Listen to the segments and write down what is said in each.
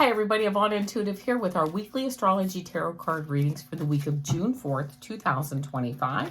Hi everybody, Avana Intuitive here with our weekly astrology tarot card readings for the week of June 4th, 2025.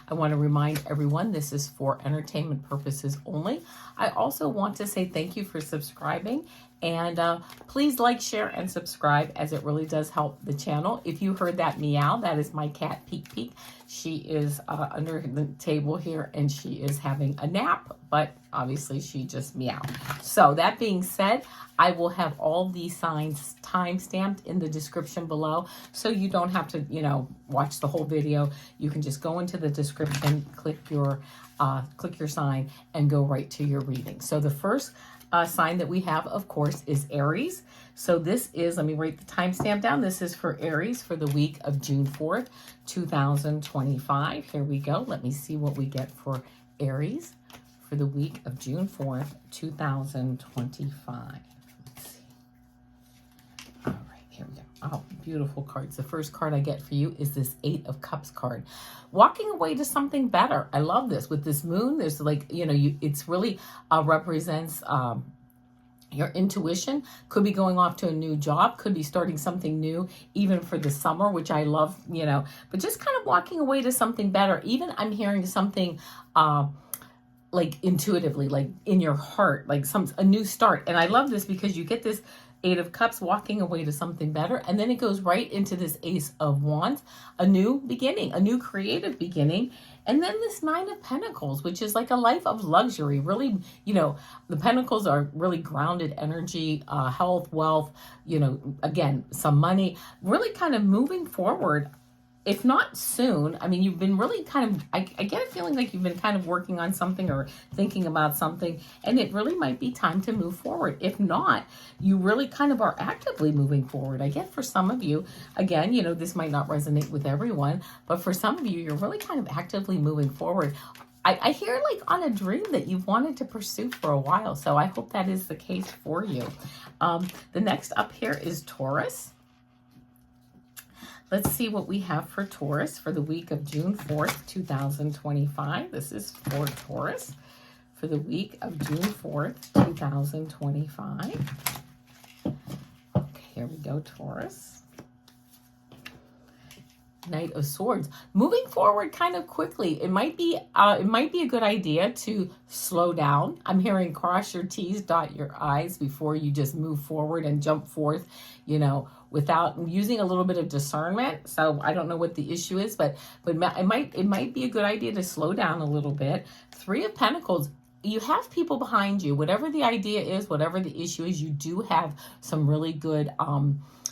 I want to remind everyone this is for entertainment purposes only. I also want to say thank you for subscribing, and please like, share, and subscribe, as it really does help the channel. If you heard that meow, that is my cat Peek Peek. She is under the table here and she is having a nap, but obviously she just meowed. So that being said, I will have all these signs time-stamped in the description below, so you don't have to, watch the whole video. You can just go into the description, click your sign, and go right to your reading. So the first sign that we have, of course, is Aries. So this is, let me write the timestamp down. This is for Aries for the week of June 4th, 2025. Here we go. Let me see what we get for Aries for the week of June 4th, 2025. Let's see. All right, here we go. Oh, beautiful cards. The first card I get for you is this 8 of Cups card. Walking away to something better. I love this. With this moon, there's like, it's really represents your intuition. Could be going off to a new job, could be starting something new, even for the summer, which I love, but just kind of walking away to something better. Even I'm hearing something like intuitively, like in your heart, like a new start. And I love this because you get this 8 of Cups, walking away to something better, and then it goes right into this Ace of Wands, a new beginning, a new creative beginning. And then this 9 of Pentacles, which is like a life of luxury. Really, the Pentacles are really grounded energy, health, wealth, again, some money, really kind of moving forward. If not soon, I mean, you've been really kind of, I get a feeling like you've been kind of working on something or thinking about something, and it really might be time to move forward. If not, you really kind of are actively moving forward. I get for some of you, again, this might not resonate with everyone, but for some of you, you're really kind of actively moving forward. I hear like on a dream that you've wanted to pursue for a while, so I hope that is the case for you. The next up here is Taurus. Let's see what we have for Taurus for the week of June 4th, 2025. This is for Taurus for the week of June 4th, 2025. Okay, here we go, Taurus. Knight of Swords. Moving forward kind of quickly. It might be a good idea to slow down. I'm hearing cross your T's, dot your I's before you just move forward and jump forth, without using a little bit of discernment. So I don't know what the issue is, but it might be a good idea to slow down a little bit. 3 of Pentacles. You have people behind you. Whatever the idea is, whatever the issue is, you do have some really good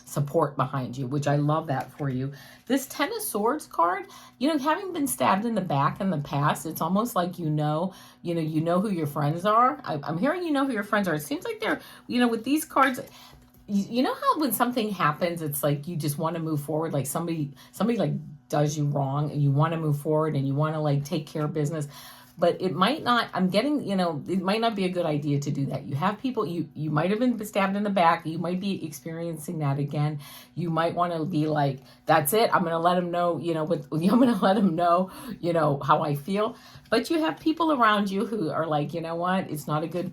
support behind you, which I love that for you. This 10 of Swords card, having been stabbed in the back in the past, it's almost like you know who your friends are. I'm hearing who your friends are. It seems like they're, with these cards, you know how when something happens, it's like you just want to move forward, like somebody like does you wrong and you want to move forward and you want to like take care of business. But it might not, it might not be a good idea to do that. You have people, you might have been stabbed in the back. You might be experiencing that again. You might want to be like, that's it. I'm going to let them know, I'm going to let them know, how I feel. But you have people around you who are like, you know what? It's not a good,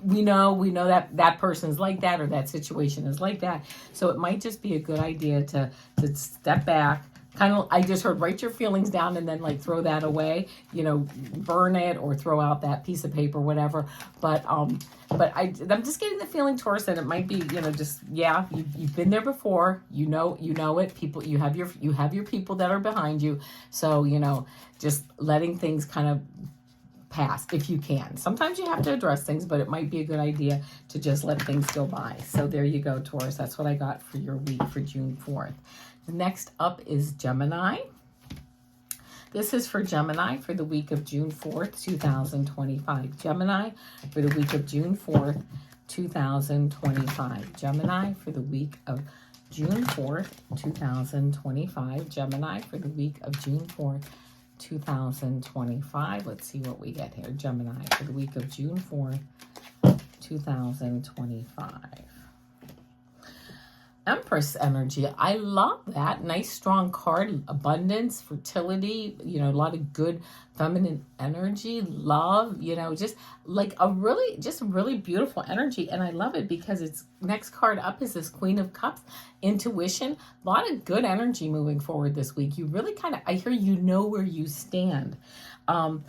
we know that person's like that, or that situation is like that. So it might just be a good idea to step back. Kind of, I just heard write your feelings down and then like throw that away, burn it or throw out that piece of paper, whatever. But I'm just getting the feeling, Taurus, that it might be, you've been there before, you know it. People, you have your people that are behind you. So, just letting things kind of pass if you can. Sometimes you have to address things, but it might be a good idea to just let things go by. So there you go, Taurus. That's what I got for your week for June 4th. The next up is Gemini. This is for Gemini for the week of June 4th, 2025. Gemini for the week of June 4th, 2025. Gemini for the week of June 4th, 2025. Gemini for the week of June 4th, 2025. Let's see what we get here. Gemini for the week of June 4th, 2025. Empress energy. I love that. Nice strong card. Abundance, fertility, you know, a lot of good feminine energy, love, you know, just like a really beautiful energy. And I love it because it's next card up is this Queen of Cups, intuition, a lot of good energy moving forward this week. You really kind of, I hear you know where you stand. The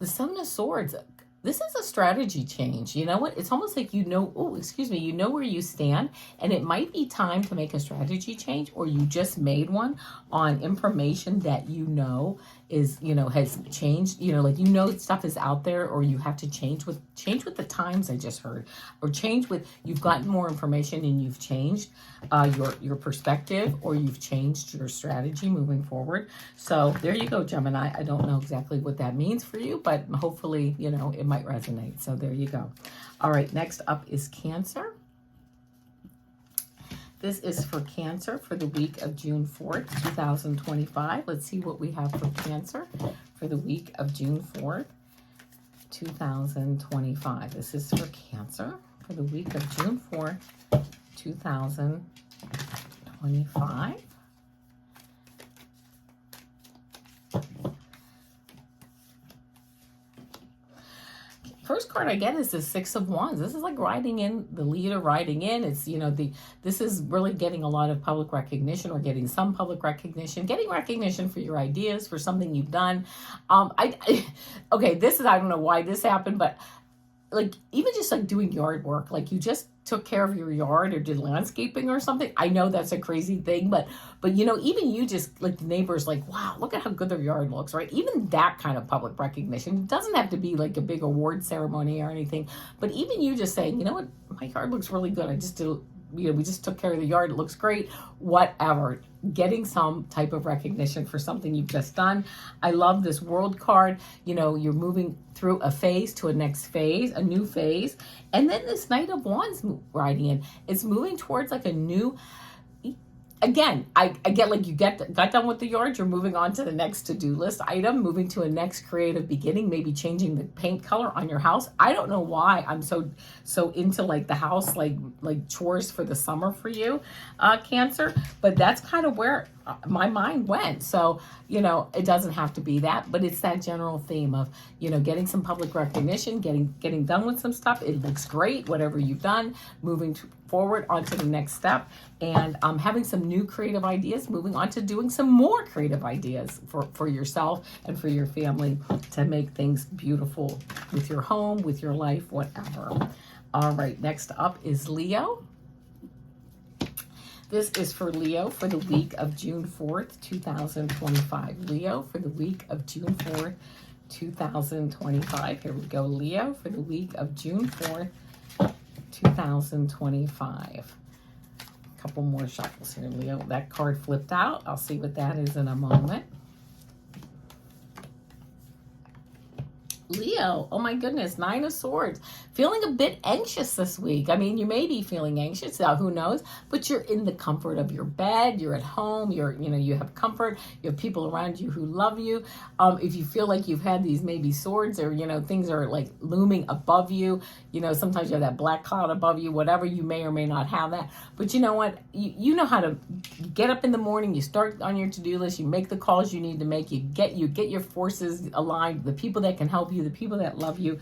Seven of Swords, this is a strategy change. You know what? It's almost like you know, you know where you stand, and it might be time to make a strategy change, or you just made one on information that you know is, you know, has changed, you know, like, you know, stuff is out there, or you have to change with the times, I just heard, or change with, you've gotten more information and you've changed your perspective, or you've changed your strategy moving forward. So there you go, Gemini. I don't know exactly what that means for you, but hopefully, you know, it might resonate. So there you go. All right, next up is Cancer. This is for Cancer for the week of June 4th, 2025. Let's see what we have for Cancer for the week of June 4th, 2025. This is for Cancer for the week of June 4th, 2025. First card I get is the Six of Wands. This is like riding in, the leader riding in. It's, you know, this is really getting a lot of public recognition, or getting some public recognition, getting recognition for your ideas, for something you've done. Okay, this is, I don't know why this happened, but like, even just like doing yard work, like you just took care of your yard or did landscaping or something. I know that's a crazy thing, but you know, even you just, like, the neighbors, like, wow, look at how good their yard looks, right? Even that kind of public recognition. It doesn't have to be like a big award ceremony or anything, but even you just saying, you know what, my yard looks really good. I just did, you know, we just took care of the yard. It looks great. Whatever. Getting some type of recognition for something you've just done. I love this World card. You know, you're moving through a phase to a next phase, a new phase. And then this Knight of Wands riding in. It's moving towards like a new, again, I get, like, you got done with the yard, you're moving on to the next to-do list item, moving to a next creative beginning, maybe changing the paint color on your house. I don't know why I'm so into, like, the house, like chores for the summer for you, Cancer, but that's kind of where my mind went. So, you know, it doesn't have to be that, but it's that general theme of, you know, getting some public recognition, getting done with some stuff. It looks great, whatever you've done, moving forward onto the next step, and having some new creative ideas, moving on to doing some more creative ideas for yourself and for your family to make things beautiful with your home, with your life, whatever. All right, next up is Leo. This is for Leo for the week of June 4th, 2025. Leo for the week of June 4th, 2025. Here we go, Leo for the week of June 4th, 2025. A couple more shuffles here, Leo. That card flipped out. I'll see what that is in a moment. Leo, oh my goodness, Nine of Swords. Feeling a bit anxious this week. I mean, you may be feeling anxious, who knows, but you're in the comfort of your bed, you're at home, you have comfort, you have people around you who love you. If you feel like you've had these maybe swords, or, you know, things are like looming above you, you know, sometimes you have that black cloud above you, whatever, you may or may not have that, but you know what, you know how to get up in the morning, you start on your to-do list, you make the calls you need to make, you get your forces aligned, the people that can help you, the people that love you.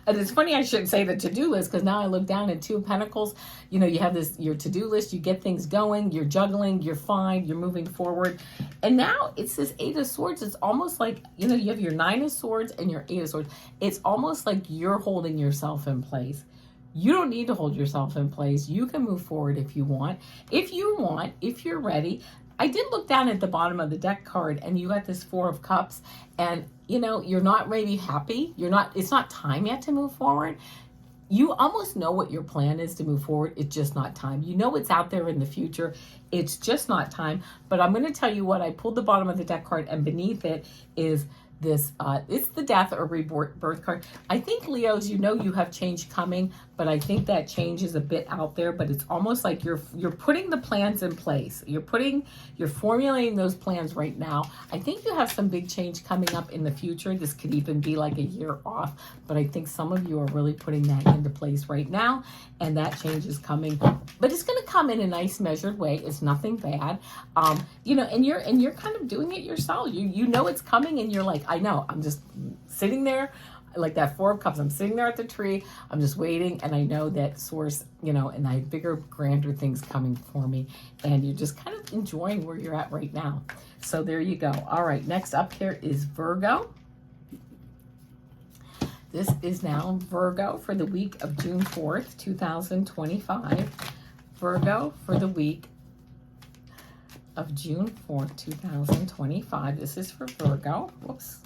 And it's funny I shouldn't say the to-do list, because now I look down at Two of Pentacles. You know, you have your to-do list, you get things going, you're juggling, you're fine, you're moving forward. And now it's this Eight of Swords. It's almost like, you know, you have your Nine of Swords and your Eight of Swords. It's almost like you're holding yourself in place. You don't need to hold yourself in place. You can move forward if you want. If you're ready. I did look down at the bottom of the deck card, and you got this Four of Cups, and, you know, you're not really happy. It's not time yet to move forward. You almost know what your plan is to move forward. It's just not time. You know it's out there in the future. It's just not time. But I'm going to tell you what, I pulled the bottom of the deck card, and beneath it is this, it's the death or rebirth card. I think, Leos, you know you have change coming, but I think that change is a bit out there, but it's almost like you're putting the plans in place. You're formulating those plans right now. I think you have some big change coming up in the future. This could even be like a year off, but I think some of you are really putting that into place right now, and that change is coming, but it's going to come in a nice measured way. It's nothing bad. You know, and you're kind of doing it yourself. You know it's coming, and you're like, I know, I'm just sitting there like that Four of Cups. I'm sitting there at the tree. I'm just waiting, and I know that source, you know, and I have bigger, grander things coming for me, and you're just kind of enjoying where you're at right now. So there you go. All right, next up here is Virgo. This is now Virgo for the week of June 4th, 2025. Virgo for the week of June 4th, 2025. This is for Virgo. Whoops.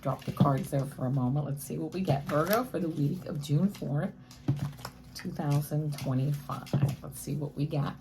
Drop the cards there for a moment. Let's see what we get. Virgo for the week of June 4th, 2025. Let's see what we got.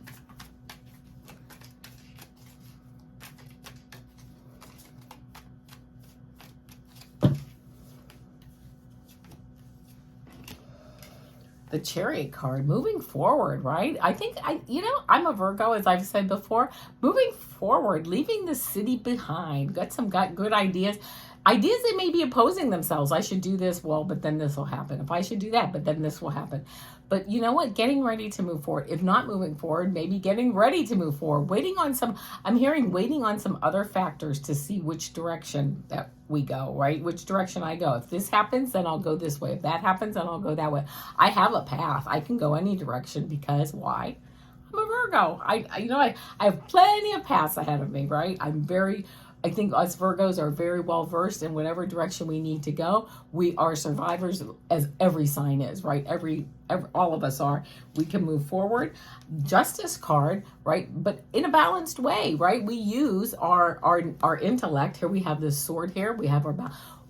The Chariot card, moving forward, right? I think, you know, I'm a Virgo, as I've said before. Moving forward, leaving the city behind. Got good ideas. Ideas that may be opposing themselves. I should do this, well, but then this will happen. If I should do that, but then this will happen. But you know what? Getting ready to move forward. If not moving forward, maybe getting ready to move forward. Waiting on some other factors to see which direction that we go, right? Which direction I go. If this happens, then I'll go this way. If that happens, then I'll go that way. I have a path. I can go any direction because why? I'm a Virgo. I have plenty of paths ahead of me, right? I think us Virgos are very well versed in whatever direction we need to go. We are survivors, as every sign is, right? All of us are. We can move forward. Justice card, right? But in a balanced way, right? We use our intellect. Here we have this sword here. We have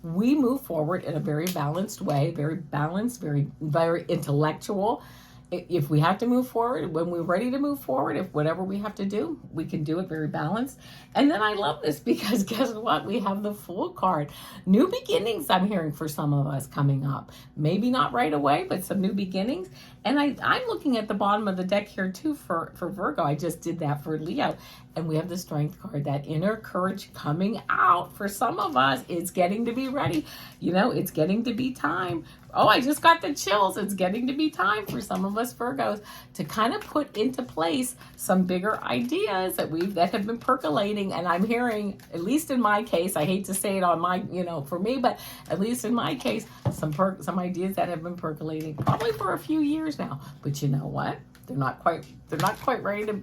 we move forward in a very balanced way, very balanced, very, very intellectual. If we have to move forward, when we're ready to move forward, if whatever we have to do, we can do it very balanced. And then I love this because guess what? We have the Fool card. New beginnings, I'm hearing for some of us coming up. Maybe not right away, but some new beginnings. And I'm looking at the bottom of the deck here too for Virgo. I just did that for Leo. And we have the Strength card, that inner courage coming out for some of us. It's getting to be ready. You know, it's getting to be time. Oh, I just got the chills. It's getting to be time for some of us Virgos to kind of put into place some bigger ideas that have been percolating. And I'm hearing, at least in my case, I hate to say it on my, you know, for me, but at least in my case, some ideas that have been percolating probably for a few years now. But you know what? They're not quite ready to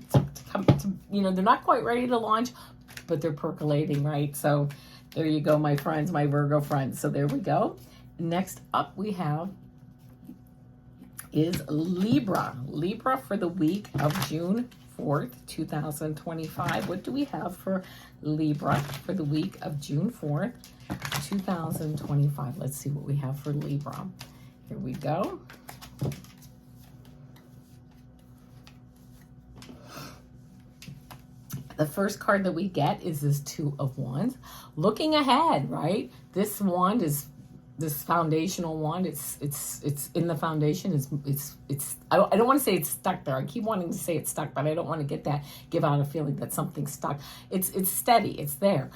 come to, you know, they're not quite ready to launch, but they're percolating, right? So there you go, my friends, my Virgo friends. So there we go. Next up we have is Libra. Libra for the week of June 4th, 2025. What do we have for Libra for the week of June 4th, 2025? Let's see what we have for Libra. Here we go. The first card that we get is this Two of Wands. Looking ahead, right? This wand is this foundational wand. It's in the foundation. I don't want to say it's stuck there. I keep wanting to say it's stuck, but I don't want to give out a feeling that something's stuck. It's steady. It's there.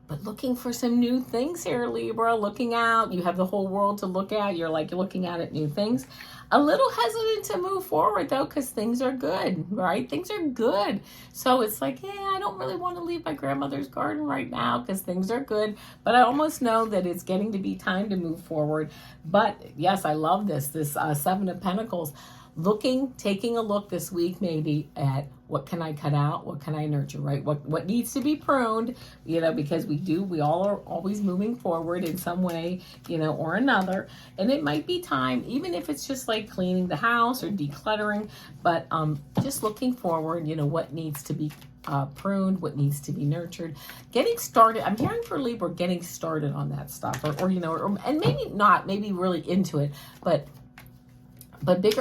But looking for some new things here, Libra. Looking out. You have the whole world to look at. You're looking at new things. A little hesitant to move forward, though, because things are good, right? Things are good. So it's like, yeah, I don't really want to leave my grandmother's garden right now because things are good. But I almost know that it's getting to be time to move forward. But, yes, I love this Seven of Pentacles. Taking a look this week maybe at what can I cut out, what can I nurture, right? What needs to be pruned, you know, because we all are always moving forward in some way, you know, or another. And it might be time, even if it's just like cleaning the house or decluttering, but just looking forward, you know, what needs to be pruned, what needs to be nurtured, getting started. I'm hearing for Libra getting started on that stuff, or you know, and maybe really into it, but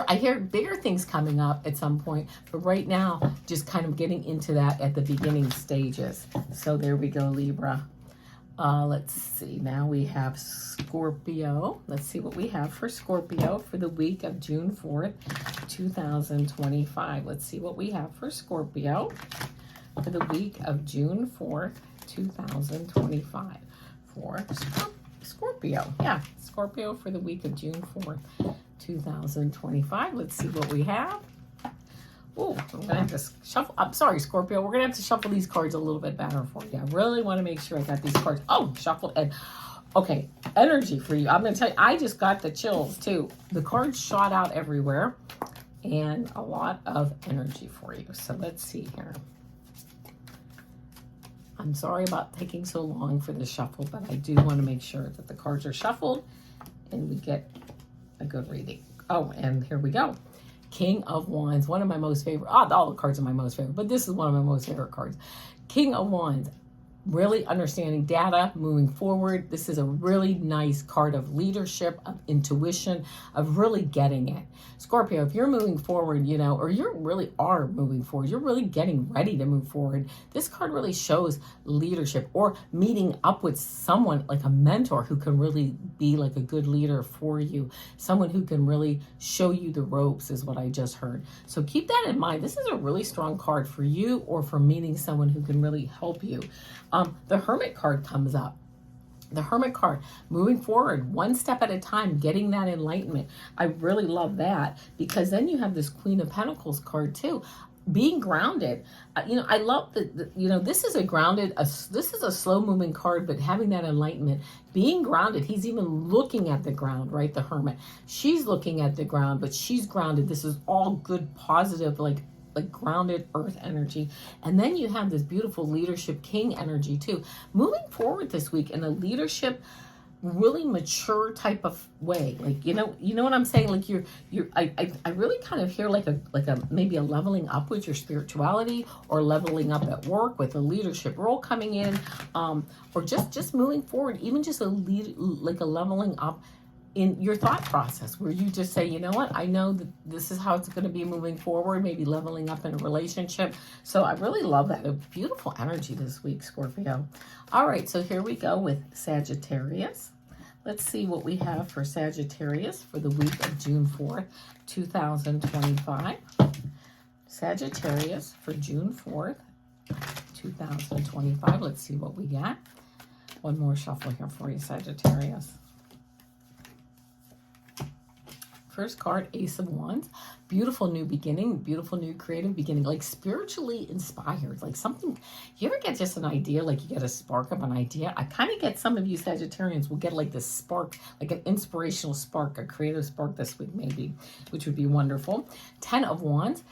I hear bigger things coming up at some point. But right now, just kind of getting into that at the beginning stages. So there we go, Libra. Let's see. Now we have Scorpio. Let's see what we have for Scorpio for the week of June 4th, 2025. Let's see what we have for Scorpio for the week of June 4th, 2025. For Scorpio. Yeah, Scorpio for the week of June 4th, 2025. Let's see what we have. Oh, I'm gonna have to shuffle. I'm sorry, Scorpio. We're gonna have to shuffle these cards a little bit better for you. I really want to make sure I got these cards. Oh, shuffled. And okay, energy for you. I'm gonna tell you, I just got the chills too. The cards shot out everywhere, and a lot of energy for you. So let's see here. I'm sorry about taking so long for the shuffle, but I do want to make sure that the cards are shuffled and we get a good reading. Oh, and here we go. King of Wands, one of my most favorite. All the cards are my most favorite, but this is one of my most favorite cards. King of Wands, really understanding data, moving forward. This is a really nice card of leadership, of intuition, of really getting it. Scorpio, if you're moving forward, you know, or you really are moving forward, you're really getting ready to move forward. This card really shows leadership or meeting up with someone like a mentor who can really be like a good leader for you. Someone who can really show you the ropes is what I just heard. So keep that in mind. This is a really strong card for you or for meeting someone who can really help you. The Hermit card comes up. The Hermit card, moving forward, one step at a time, getting that enlightenment. I really love that because then you have this Queen of Pentacles card too. Being grounded. You know, I love that, you know, this is a grounded, this is a slow moving card, but having that enlightenment, being grounded. He's even looking at the ground, right? The Hermit. She's looking at the ground, but she's grounded. This is all good, positive, like grounded earth energy. And then you have this beautiful leadership king energy too. Moving forward this week in a leadership, really mature type of way. Like, you know what I'm saying? Like I really kind of hear like a maybe a leveling up with your spirituality or leveling up at work with a leadership role coming in, or just moving forward, even just a leveling up in your thought process where you just say, you know what, I know that this is how it's going to be moving forward, maybe leveling up in a relationship. So I really love that. A beautiful energy this week, Scorpio. All right, so here we go with Sagittarius. Let's see what we have for Sagittarius for the week of June 4th, 2025. Sagittarius for June 4th, 2025. Let's see what we got. One more shuffle here for you, Sagittarius. First card, Ace of Wands. Beautiful new beginning, beautiful new creative beginning, like spiritually inspired, like something. You ever get just an idea, like you get a spark of an idea? I kind of get some of you Sagittarians will get like this spark, like an inspirational spark, a creative spark this week maybe, which would be wonderful. 10 of Wands.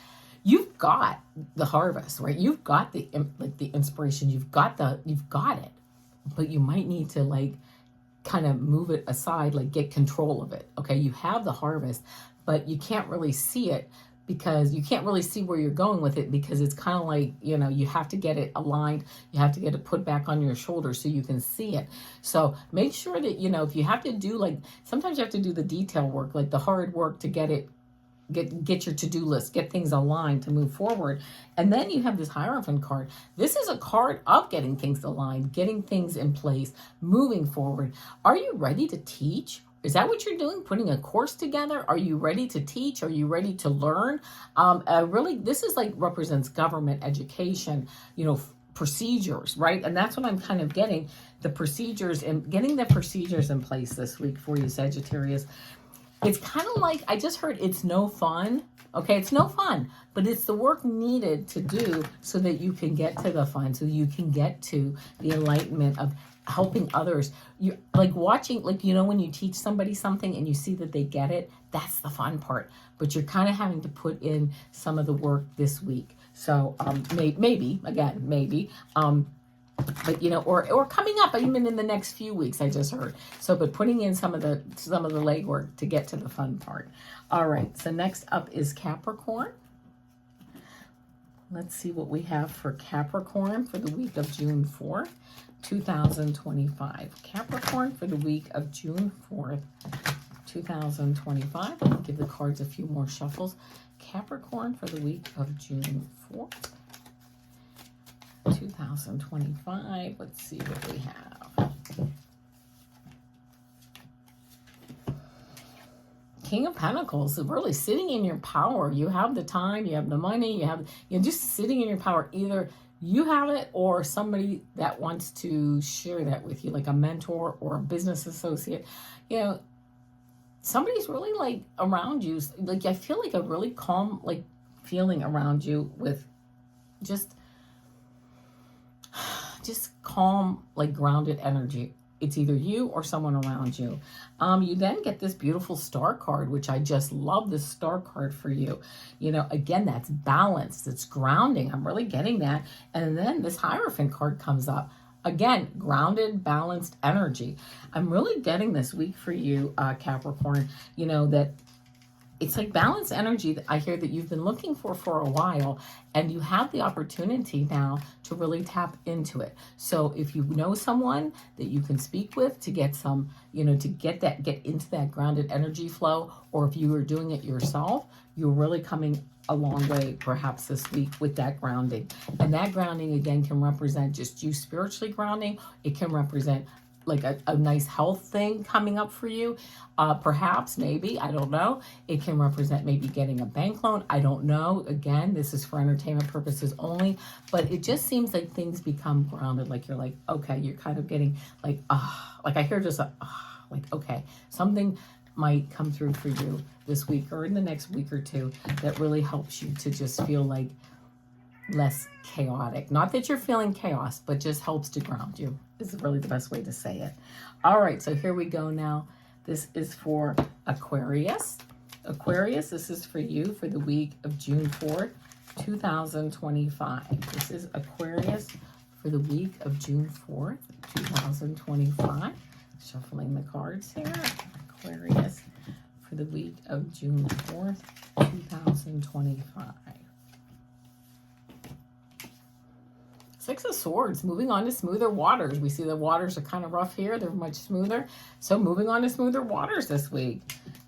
You've got the harvest, right? You've got the inspiration. You've got it, but you might need to kind of move it aside, like get control of it. Okay, you have the harvest, but you can't really see it because you can't really see where you're going with it because it's kind of like, you have to get it aligned. You have to get it put back on your shoulder so you can see it. So make sure that, if you have to do sometimes you have to do the detail work, like the hard work to get it, get your to-do list, get things aligned to move forward. And then you have this Hierophant card. This is a card of getting things aligned, getting things in place, moving forward. Are you ready to teach? Is that what you're doing? Putting a course together? Are you ready to teach? Are you ready to learn? Really, this is represents government, education, procedures, right? And that's what I'm kind of getting, the procedures and getting the procedures in place this week for you, Sagittarius. It's kind of like, I just heard it's no fun. Okay, it's no fun, but it's the work needed to do so that you can get to the fun, so you can get to the enlightenment of helping others. You watching, when you teach somebody something and you see that they get it, that's the fun part. But you're kind of having to put in some of the work this week. So maybe. But or coming up even in the next few weeks, I just heard. So, but putting in some of the legwork to get to the fun part. All right. So next up is Capricorn. Let's see what we have for Capricorn for the week of June 4th, 2025. Capricorn for the week of June 4th, 2025. I'll give the cards a few more shuffles. Capricorn for the week of June 4th. 2025. Let's see what we have. King of Pentacles, really sitting in your power. You have the time, you have the money, you're just sitting in your power. Either you have it or somebody that wants to share that with you, like a mentor or a business associate. You know, somebody's really like around you. Like I feel like a really calm, like feeling around you with just calm, like grounded energy. It's either you or someone around you. You then get this beautiful star card, which I just love this star card for you. You know, again, that's balance, it's grounding. I'm really getting that. And then this Hierophant card comes up. Again, grounded, balanced energy. I'm really getting this week for you, Capricorn, you know, that it's like balanced energy that I hear that you've been looking for a while, and you have the opportunity now to really tap into it. So if you know someone that you can speak with to get some, you know, to get into that grounded energy flow, or if you are doing it yourself, you're really coming a long way perhaps this week with that grounding. And that grounding again can represent just you spiritually grounding. It can represent like a nice health thing coming up for you. Perhaps, maybe, I don't know. It can represent maybe getting a bank loan. I don't know. Again, this is for entertainment purposes only, but it just seems like things become grounded. Like you're like, okay, you're kind of getting like I hear just like, okay, something might come through for you this week or in the next week or two that really helps you to just feel like less chaotic. Not that you're feeling chaos, but just helps to ground you is really the best way to say it. All right, so here we go now. This is for Aquarius. Aquarius, this is for you for the week of June 4th, 2025. This is Aquarius for the week of June 4th, 2025. Shuffling the cards here. Aquarius for the week of June 4th, 2025. Six of Swords, moving on to smoother waters. We see the waters are kind of rough here. They're much smoother. So moving on to smoother waters this week.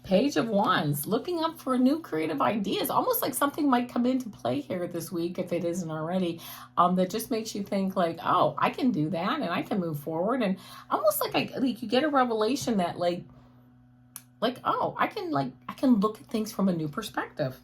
Page of Wands, looking up for new creative ideas. Almost like something might come into play here this week, if it isn't already, that just makes you think like, oh, I can do that and I can move forward. And almost like you get a revelation that like, oh, I can look at things from a new perspective.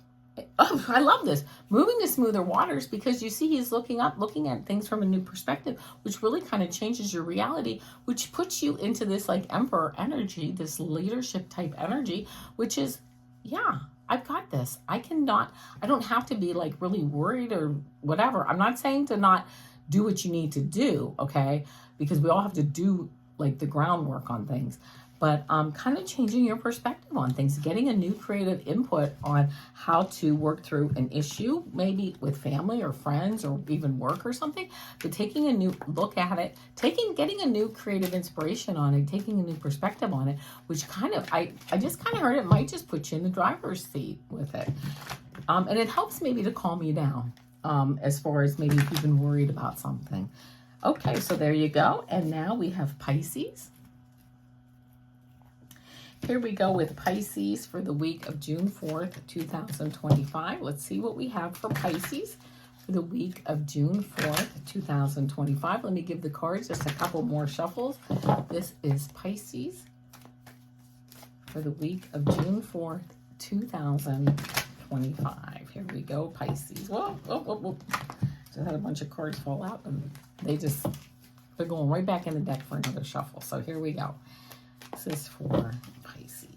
Oh, I love this. Moving to smoother waters, because you see he's looking at things from a new perspective, which really kind of changes your reality, which puts you into this like emperor energy, this leadership type energy, which is, yeah, I've got this. I don't have to be like really worried or whatever. I'm not saying to not do what you need to do, okay? Because we all have to do like the groundwork on things. But kind of changing your perspective on things, getting a new creative input on how to work through an issue, maybe with family or friends or even work or something, but taking a new look at it, getting a new creative inspiration on it, taking a new perspective on it, which kind of, I just kind of heard it might just put you in the driver's seat with it. And it helps maybe to calm you down as far as maybe if you've been worried about something. Okay, so there you go. And now we have Pisces. Here we go with Pisces for the week of June 4th, 2025. Let's see what we have for Pisces for the week of June 4th, 2025. Let me give the cards just a couple more shuffles. This is Pisces for the week of June 4th, 2025. Here we go, Pisces. Whoa. Just had a bunch of cards fall out, and they're going right back in the deck for another shuffle. So here we go. This is for Pisces.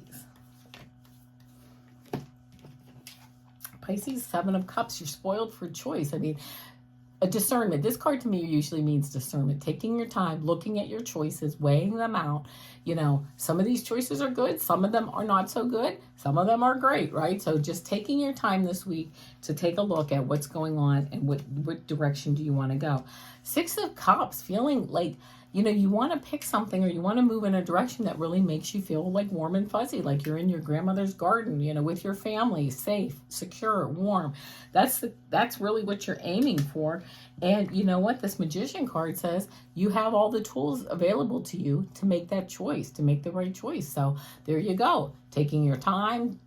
Pisces, Seven of Cups. You're spoiled for choice. I mean, a discernment. This card to me usually means discernment. Taking your time, looking at your choices, weighing them out. You know, some of these choices are good. Some of them are not so good. Some of them are great, right? So just taking your time this week to take a look at what's going on and what direction do you want to go. Six of Cups, feeling like, you know, you want to pick something or you want to move in a direction that really makes you feel like warm and fuzzy, like you're in your grandmother's garden, you know, with your family, safe, secure, warm. That's really what you're aiming for. And you know what? This Magician card says you have all the tools available to you to make that choice, to make the right choice. So there you go. taking your time,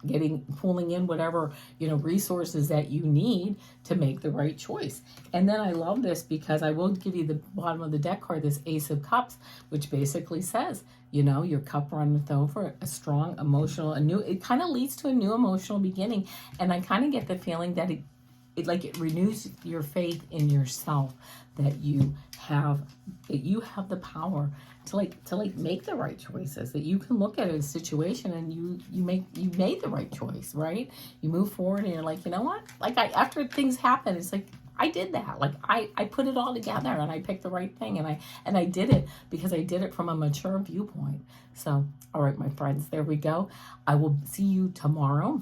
pulling in whatever, resources that you need to make the right choice. And then I love this because I will give you the bottom of the deck card, this Ace of Cups, which basically says, your cup runneth over, a strong emotional, it kind of leads to a new emotional beginning. And I kind of get the feeling that it renews your faith in yourself, that you have the power to make the right choices, that you can look at a situation and you made the right choice, right? You move forward and you're like, you know what? Like after things happen, it's like, I did that. Like I put it all together and I picked the right thing, and I did it because I did it from a mature viewpoint. So, all right, my friends, there we go. I will see you tomorrow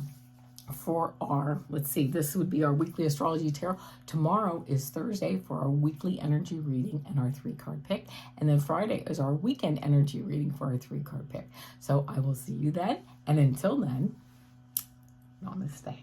for our, this would be our weekly astrology tarot. Tomorrow is Thursday for our weekly energy reading and our 3-card pick. And then Friday is our weekend energy reading for our 3-card pick. So I will see you then. And until then, namaste.